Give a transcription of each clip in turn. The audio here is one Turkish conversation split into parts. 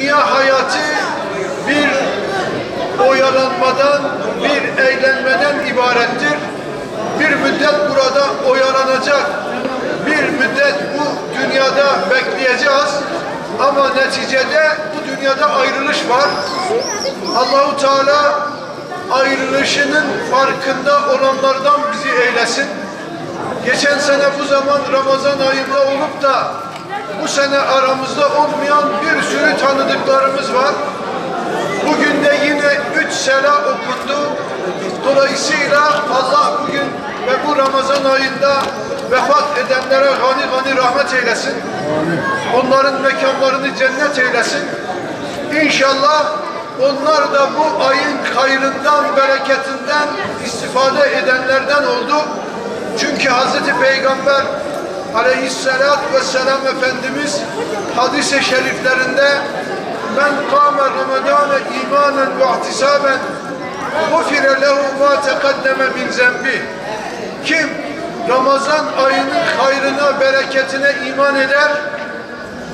dünya hayatı bir oyalanmadan, bir eğlenmeden ibarettir. Bir müddet burada oyalanacak, bir müddet bu dünyada bekleyeceğiz. Ama neticede bu dünyada ayrılış var. Allahu Teala ayrılışının farkında olanlardan bizi eylesin. Geçen sene bu zaman Ramazan ayında olup da bu sene aramızda olmayan bir sürü tanıdıklarımız var. Bugün de yine 3 sela okundu. Dolayısıyla Allah bugün ve bu Ramazan ayında vefat edenlere gani gani rahmet eylesin. Onların mekanlarını cennet eylesin. İnşallah onlar da bu ayın hayrından, bereketinden istifade edenlerden oldu. Çünkü Hazreti Peygamber aleyhissalatü vesselam Efendimiz hadis-i şeriflerinde men kâme Ramazâne îmânen ve ihtisâben gufire lehu mâ teqaddeme min zembi. Kim Ramazan ayının hayrına, bereketine iman eder,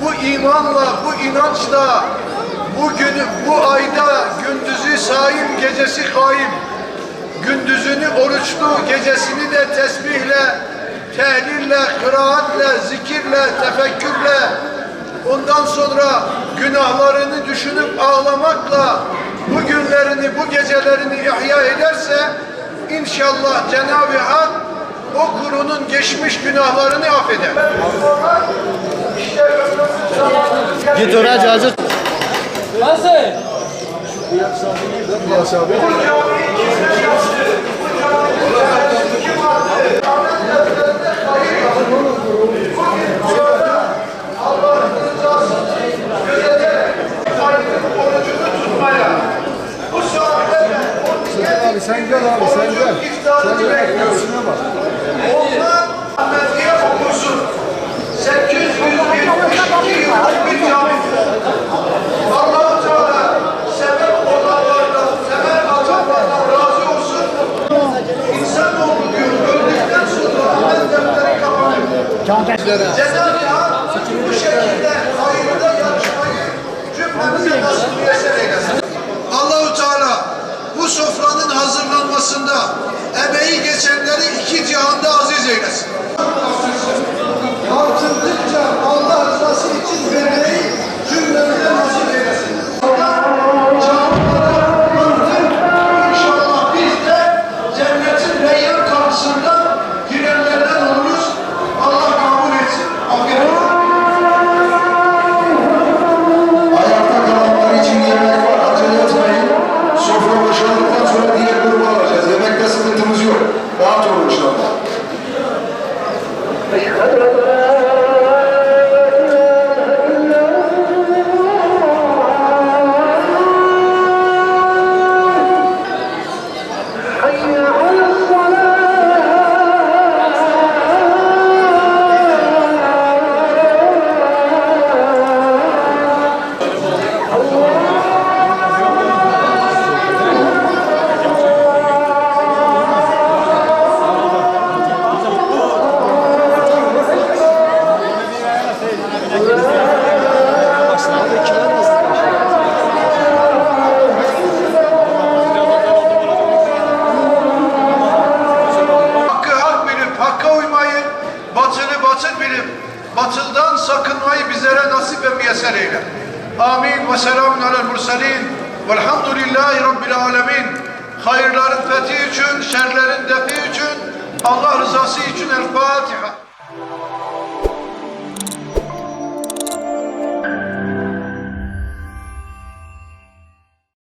bu imanla, bu inançla bu günü, bu ayda gündüzü saim, gecesi kaim, gündüzünü oruçlu, gecesini de tesbihle, tehlille, kıraatle, zikirle, tefekkürle, ondan sonra günahlarını düşünüp ağlamakla bu günlerini, bu gecelerini ihya ederse inşallah Cenab-ı Hak o kulunun geçmiş günahlarını affeder. Git oraya cazır. Nasıl? Abi sen gel abi sen gel. Sen gel. Bak. Onlar Ahmediye okursun. 872 yıllık bir cami. Allah-u Teala sebep olanlardan, sebep alanlardan razı olsun. İnsanoğlu diyor, öldükten sonra amel defteri kapanıyor. Cenab-ı Hak bu şekilde hayırda yarışmayı cümlemize nasip müyesser eylesin. Allah-u Teala bu sofranın hazırlanmasında emeği geçenleri iki cihanda aziz eylesin. Artırdıkça Allah rızası için vermeyi cümlemize nasip eylesin. İnşallah biz de cennetin reyyan kapısından girenlerden oluruz. Allah kabul etsin. Afiyet olsun. Ayakta kalanlar için yemek var, acele etmeyin. Sofra boşaldıktan sonra diğer grubu alacağız. Yemekte sıkıntımız yok. Rahat olun inşallah. Batıldan sakınmayı bizlere nasip ve müyesser eyle. Amin ve selamun alel murselin. Velhamdülillahi Rabbil alemin. Hayırların fethi için, şerlerin defi için, Allah rızası için El Fatiha.